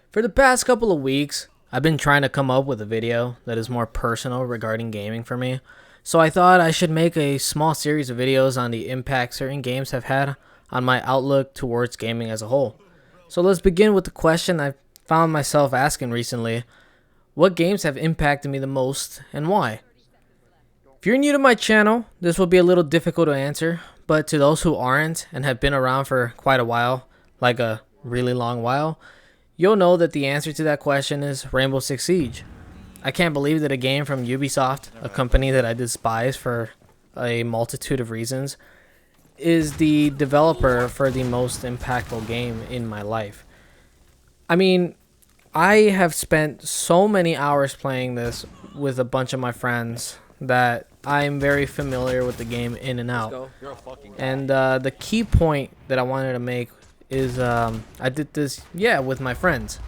For the past couple of weeks, I've been trying to come up with a video that is more personal regarding gaming for me. So I thought I should make a small series of videos on the impact certain games have had on my outlook towards gaming as a whole. So let's begin with the question I found myself asking recently. What games have impacted me the most and why? If you're new to my channel, this will be a little difficult to answer, but to those who aren't and have been around for quite a while, like a really long while, you'll know that the answer to that question is Rainbow Six Siege. I can't believe that a game from Ubisoft, a company that I despise for a multitude of reasons, is the developer for the most impactful game in my life. I mean, I have spent so many hours playing this with a bunch of my friends that I'm very familiar with the game in and out. And the key point that I wanted to make is I did this, with my friends.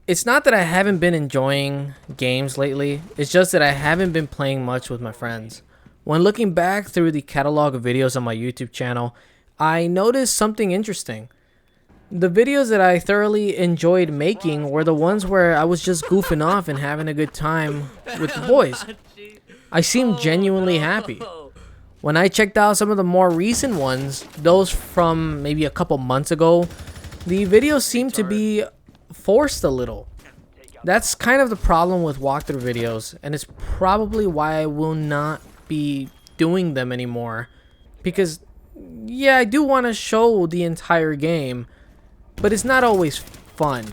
It's not that I haven't been enjoying games lately, it's just that I haven't been playing much with my friends. When looking back through the catalog of videos on my YouTube channel, I noticed something interesting. The videos that I thoroughly enjoyed making were the ones where I was just goofing off and having a good time with the boys. I seemed genuinely happy. When I checked out some of the more recent ones, those from maybe a couple months ago, the videos seemed to be forced a little. That's kind of the problem with walkthrough videos, and it's probably why I will not be doing them anymore. Because, I do want to show the entire game, but it's not always fun.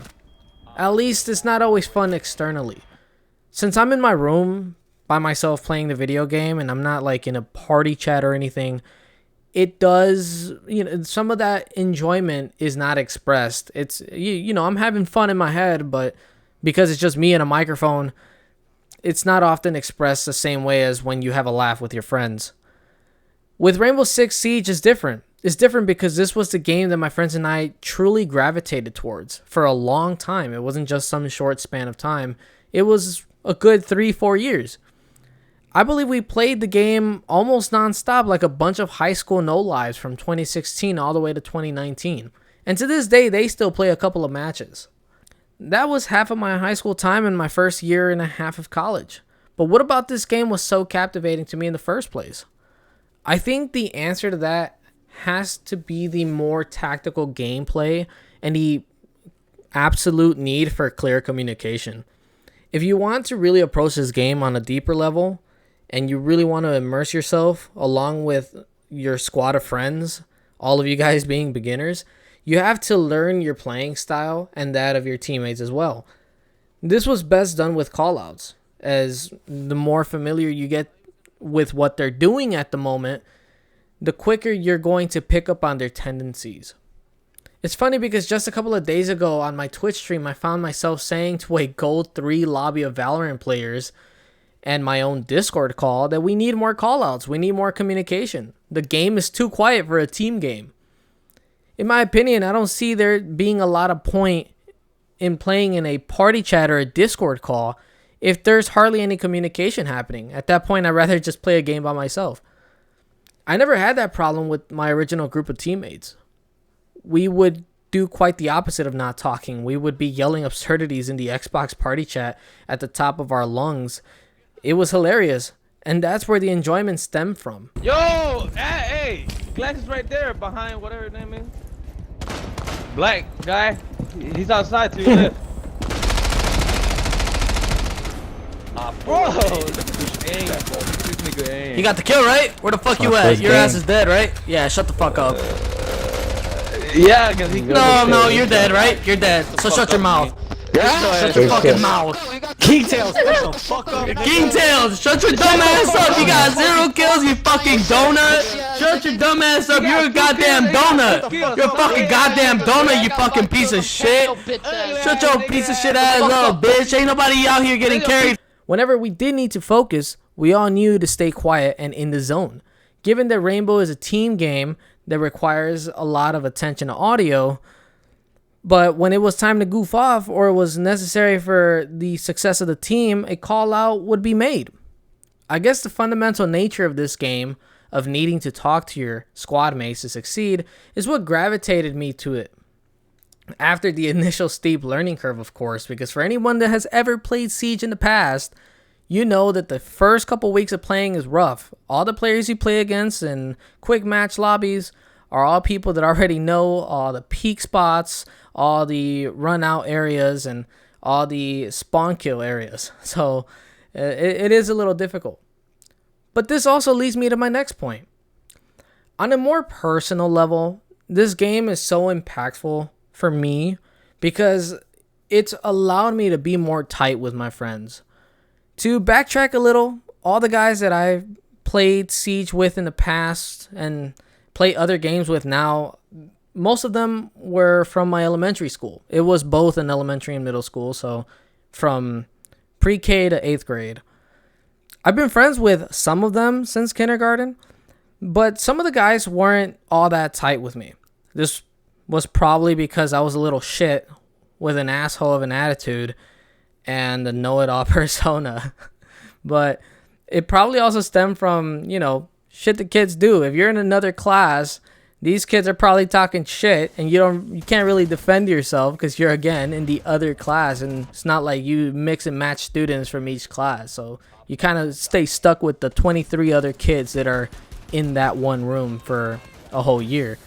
At least it's not always fun externally. Since I'm in my room by myself playing the video game and I'm not like in a party chat or anything, it does, some of that enjoyment is not expressed. It's, I'm having fun in my head, but because it's just me and a microphone, it's not often expressed the same way as when you have a laugh with your friends. With Rainbow Six Siege is different. It's different because this was the game that my friends and I truly gravitated towards for a long time. It wasn't just some short span of time. It was a good 3-4 years. I believe we played the game almost nonstop, like a bunch of high school no-lives from 2016 all the way to 2019. And to this day, they still play a couple of matches. That was half of my high school time in my first year and a half of college. But what about this game was so captivating to me in the first place? I think the answer to that has to be the more tactical gameplay and the absolute need for clear communication. If you want to really approach this game on a deeper level, and you really want to immerse yourself along with your squad of friends, all of you guys being beginners, you have to learn your playing style and that of your teammates as well. This was best done with callouts, as the more familiar you get with what they're doing at the moment, the quicker you're going to pick up on their tendencies. It's funny because just a couple of days ago on my Twitch stream, I found myself saying to a Gold 3 lobby of Valorant players and my own Discord call that we need more callouts, we need more communication. The game is too quiet for a team game. In my opinion, I don't see there being a lot of point in playing in a party chat or a Discord call if there's hardly any communication happening. At that point, I'd rather just play a game by myself. I never had that problem with my original group of teammates. We would do quite the opposite of not talking. We would be yelling absurdities in the Xbox party chat at the top of our lungs. It was hilarious, and that's where the enjoyment stemmed from. Yo, hey, Glass is right there behind whatever his name is. Black guy, he's outside to your left. Bro, look at this aim, bro. This nigga aim. You got the kill, right? Where the fuck you at? Your ass is dead, right? Yeah, shut the fuck up. Yeah, because he. No, you're dead, right? You're dead. So shut your mouth. Shut your fucking mouth. King Tails, shut the fuck up. King Tails, shut your dumb ass up. You got 0 kills, you fucking donut. Shut your dumb ass up. You're a goddamn donut. You're a fucking goddamn donut, you fucking piece of shit. Shut your piece of shit ass up, bitch. Ain't nobody out here getting carried. Whenever we did need to focus, we all knew to stay quiet and in the zone. Given that Rainbow is a team game that requires a lot of attention to audio, but when it was time to goof off or it was necessary for the success of the team, a call out would be made. I guess the fundamental nature of this game, of needing to talk to your squad mates to succeed, is what gravitated me to it. After the initial steep learning curve, of course, because for anyone that has ever played Siege in the past, you know that the first couple weeks of playing is rough. All the players you play against in quick match lobbies are all people that already know all the peak spots, all the run out areas, and all the spawn kill areas. So it is a little difficult. But this also leads me to my next point. On a more personal level, this game is so impactful for me because it's allowed me to be more tight with my friends. To backtrack a little, all the guys that I've played Siege with in the past and play other games with now, most of them were from my elementary school. It was both an elementary and middle school, so from pre-K to 8th grade. I've been friends with some of them since kindergarten, but some of the guys weren't all that tight with me. This was probably because I was a little shit with an asshole of an attitude and a know-it-all persona. But it probably also stemmed from, shit the kids do. If you're in another class, these kids are probably talking shit and you can't really defend yourself because you're, again, in the other class, and it's not like you mix and match students from each class. So you kind of stay stuck with the 23 other kids that are in that one room for a whole year.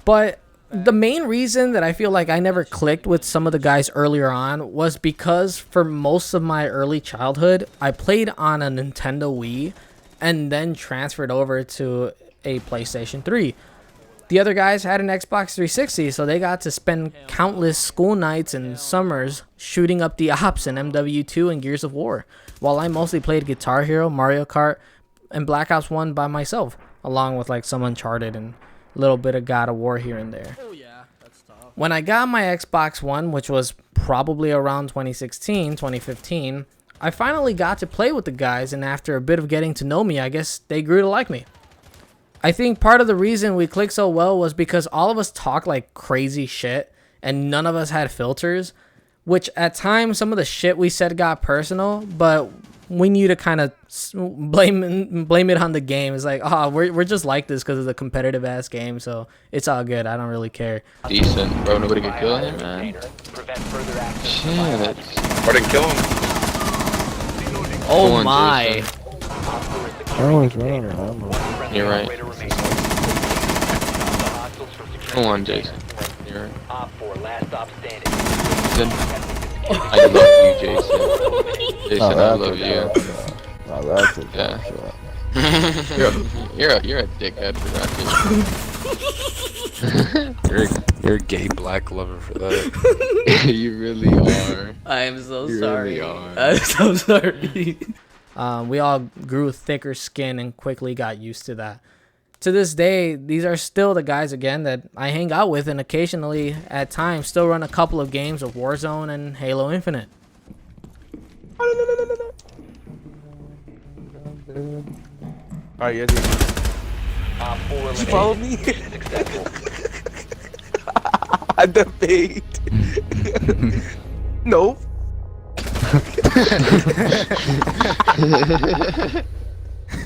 But the main reason that I feel like I never clicked with some of the guys earlier on was because for most of my early childhood, I played on a Nintendo Wii and then transferred over to a PlayStation 3. The other guys had an Xbox 360, so they got to spend countless school nights and summers shooting up the ops in MW2 and Gears of War, while I mostly played Guitar Hero, Mario Kart, and Black Ops 1 by myself, along with like some Uncharted and a little bit of God of War here and there. Oh yeah, that's tough. When I got my Xbox One, which was probably around 2016, 2015, I finally got to play with the guys, and after a bit of getting to know me, I guess they grew to like me. I think part of the reason we clicked so well was because all of us talked like crazy shit, and none of us had filters, which at times some of the shit we said got personal, but we knew to kind of blame it on the game. It's like, we're just like this because of the competitive ass game, so it's all good. I don't really care. Decent, bro. Nobody could kill him, man. Shit. Or didn't kill him. Oh on, my. You're right. Come on, Jason. You're right. I love you, Jason. Jason, I love you. Yeah. You're a dickhead for that. You're a gay black lover for that. You really are. I am so You sorry. really are. I'm so sorry. We all grew thicker skin and quickly got used to that. To this day, these are still the guys, again, that I hang out with and occasionally, at times, still run a couple of games of Warzone and Halo Infinite. Alright, yes. You followed me? The bait. No.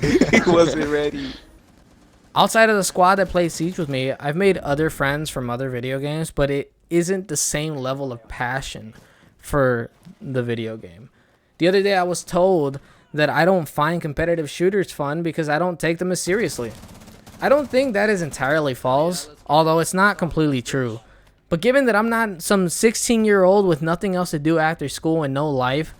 He wasn't ready. Outside of the squad that plays Siege with me, I've made other friends from other video games, but it isn't the same level of passion for the video game. The other day I was told that I don't find competitive shooters fun because I don't take them as seriously. I don't think that is entirely false, although it's not completely true. But given that I'm not some 16-year-old with nothing else to do after school and no life,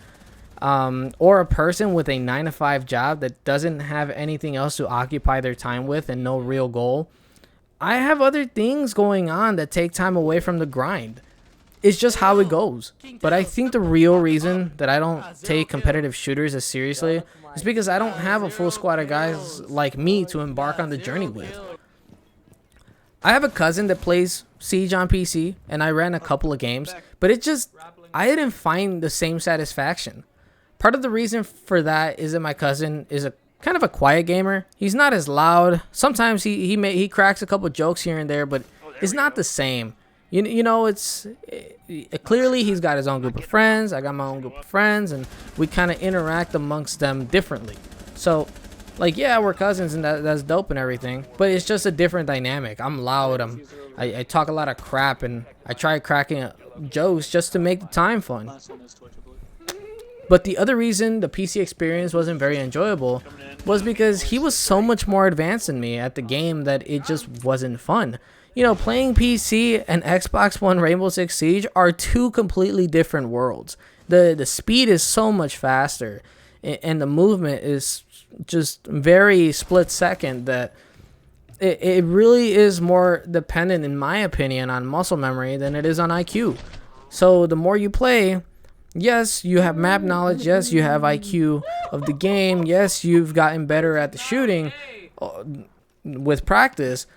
or a person with a 9-to-5 job that doesn't have anything else to occupy their time with and no real goal, I have other things going on that take time away from the grind. It's just how it goes. But I think the real reason that I don't take competitive shooters as seriously is because I don't have a full squad of guys like me to embark on the journey with. I have a cousin that plays Siege on PC, and I ran a couple of games, but I didn't find the same satisfaction. Part of the reason for that is that my cousin is a kind of a quiet gamer. He's not as loud. Sometimes he cracks a couple jokes here and there, but it's not the same. It's clearly he's got his own group of friends. I got my own group of friends, and we kind of interact amongst them differently. So Like, yeah, we're cousins and that's dope and everything, but it's just a different dynamic. I'm loud, I talk a lot of crap, and I try cracking jokes just to make the time fun. But the other reason the PC experience wasn't very enjoyable was because he was so much more advanced than me at the game that it just wasn't fun. You know, playing PC and Xbox One Rainbow Six Siege are two completely different worlds. The speed is so much faster, and the movement is just very split second, that it really is more dependent, in my opinion, on muscle memory than it is on IQ. So the more you play, yes, you have map knowledge, yes, you have IQ of the game, yes, you've gotten better at the shooting with practice,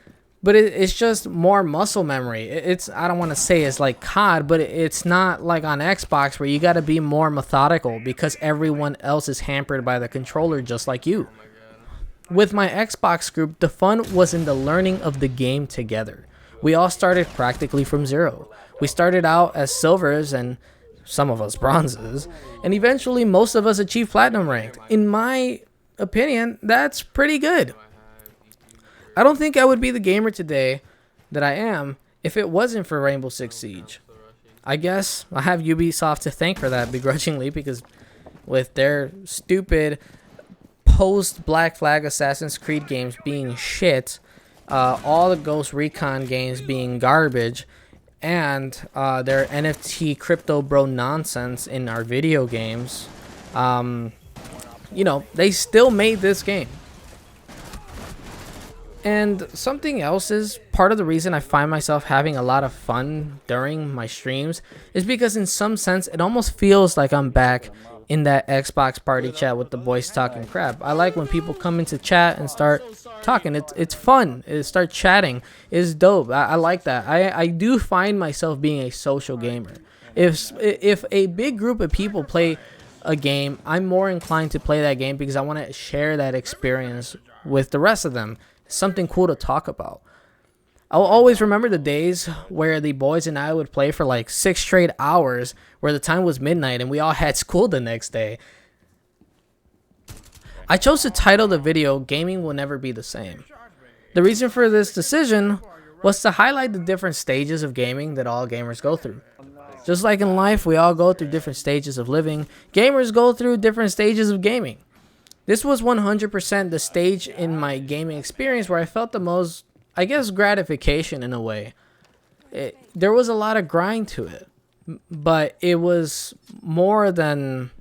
but it's just more muscle memory. It's, I don't want to say it's like COD, but it's not like on Xbox where you got to be more methodical because everyone else is hampered by the controller just like you. With my Xbox group, the fun was in the learning of the game together. We all started practically from zero. We started out as silvers and some of us bronzes, and eventually most of us achieved platinum ranked. In my opinion, that's pretty good. I don't think I would be the gamer today that I am if it wasn't for Rainbow Six Siege. I guess I have Ubisoft to thank for that begrudgingly, because with their stupid post-Black Flag Assassin's Creed games being shit, all the Ghost Recon games being garbage, and their NFT crypto bro nonsense in our video games, you know, they still made this game. And something else is part of the reason I find myself having a lot of fun during my streams is because in some sense it almost feels like I'm back in that Xbox party chat with the boys talking crap. I like when people come into chat and start talking. It's fun. Start chatting. It's dope. I like that. I do find myself being a social gamer. If a big group of people play a game, I'm more inclined to play that game because I want to share that experience with the rest of them. Something cool to talk about. I'll always remember the days where the boys and I would play for like 6 straight hours, where the time was midnight and we all had school the next day. I chose to title the video "Gaming Will Never Be the Same." The reason for this decision was to highlight the different stages of gaming that all gamers go through. Just like in life, we all go through different stages of living. Gamers go through different stages of gaming. This was 100% the stage in my gaming experience where I felt the most, I guess, gratification in a way. There was a lot of grind to it, but it was more than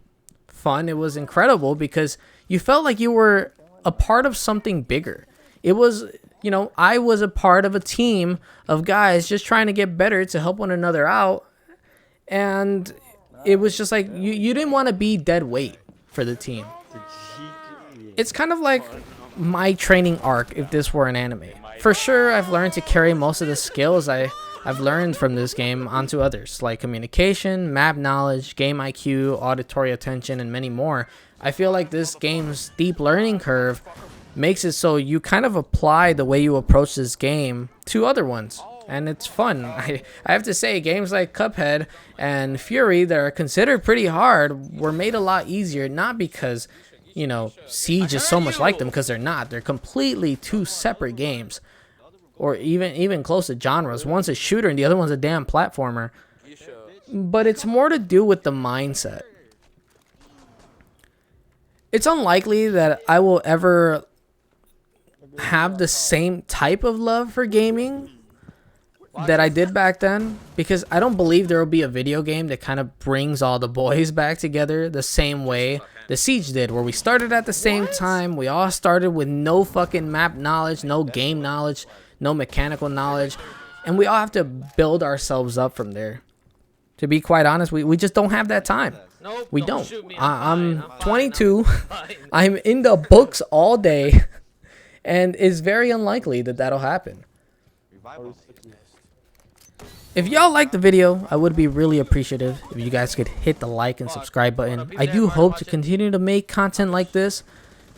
fun. It was incredible because you felt like you were a part of something bigger. It was, you know, I was a part of a team of guys just trying to get better to help one another out. And it was just like, you didn't want to be dead weight for the team. It's kind of like my training arc if this were an anime. For sure, I've learned to carry most of the skills I've learned from this game onto others, like communication, map knowledge, game IQ, auditory attention, and many more. I feel like this game's steep learning curve makes it so you kind of apply the way you approach this game to other ones. And it's fun. I have to say, games like Cuphead and Fury that are considered pretty hard were made a lot easier, not because, you know, Siege is so much like them, because they're not. They're completely two separate games, or even close to genres. One's a shooter and the other one's a damn platformer. But it's more to do with the mindset. It's unlikely that I will ever have the same type of love for gaming that I did back then, because I don't believe there will be a video game that kind of brings all the boys back together the same way the Siege did, where we started at the same time. We all started with no fucking map knowledge, no game knowledge, no mechanical knowledge, and we all have to build ourselves up from there. To be quite honest, we just don't have that time. We don't. I'm 22. I'm in the books all day, and it's very unlikely that that'll happen. If y'all like the video, I would be really appreciative if you guys could hit the like and subscribe button. I do hope to continue to make content like this,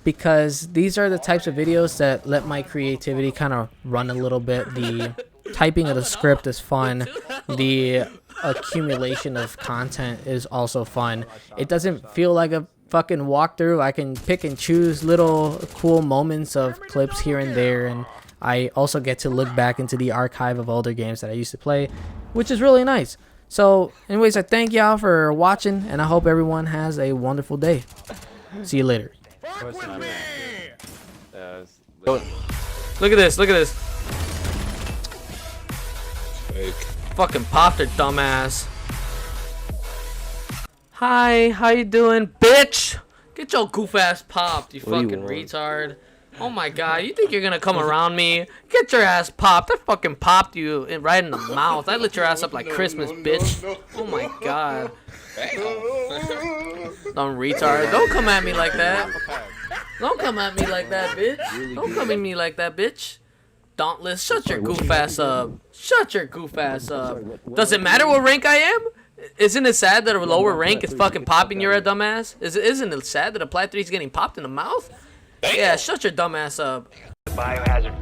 because these are the types of videos that let my creativity kind of run a little bit. The typing of the script is fun. The accumulation of content is also fun. It doesn't feel like a fucking walkthrough. I can pick and choose little cool moments of clips here and there, and I also get to look back into the archive of older games that I used to play, which is really nice. So anyways, I thank y'all for watching, and I hope everyone has a wonderful day. See you later. Look at this, look at this. Fake. Fucking popped her dumbass. Hi, how you doing, bitch? Get your goof ass popped, you fucking retard. Oh my god, you think you're gonna come around me? Get your ass popped. I fucking popped you right in the mouth. I lit your ass up like Christmas, bitch. Oh my god. Dumb retard. Don't come at me like that. Don't come at me like that, bitch. Don't come at me like that, bitch. Dauntless, shut your goof ass up. Shut your goof ass up. Does it matter what rank I am? Isn't it sad that a lower rank is fucking popping your dumbass? Isn't it sad that a Plat 3 is getting popped in the mouth? Yeah, shut your dumb ass up. Biohazard.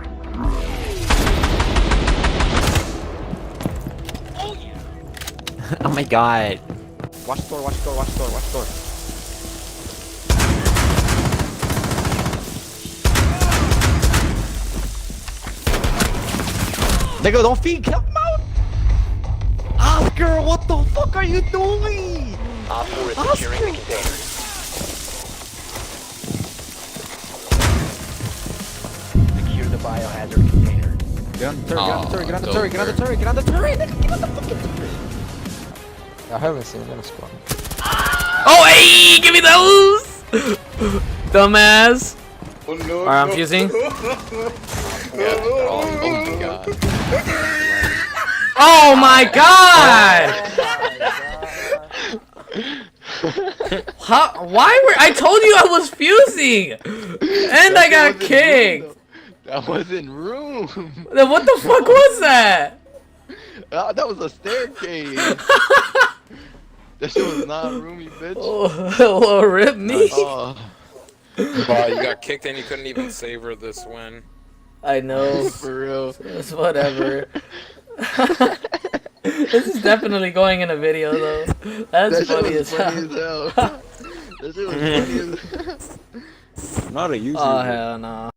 Oh my god. Watch the door, watch the door, watch the door, watch the door. Nigga, don't feed, kill him out! Oscar, what the fuck are you doing? Op 4 is securing the container. Secure the biohazard container. Get on the turret, get on the turret, get on the turret, get on the turret, get on the turret, get on the fucking turret. I haven't seen that squad. Oh, hey, give me those! Dumbass. Oh, no, Alright, I'm fusing. Oh my god! How, why were I told you I was fusing, and I got kicked. That wasn't room. Then what the fuck was that? That was a staircase. That shit was not room, you bitch. Oh, rip me. Oh. Wow, you got kicked and you couldn't even savor this win. I know. For real. It's whatever. This is definitely going in a video though. That's That funny shit as was funny hell. as hell. That shit was funny as hell. I'm not a user. Oh hell no.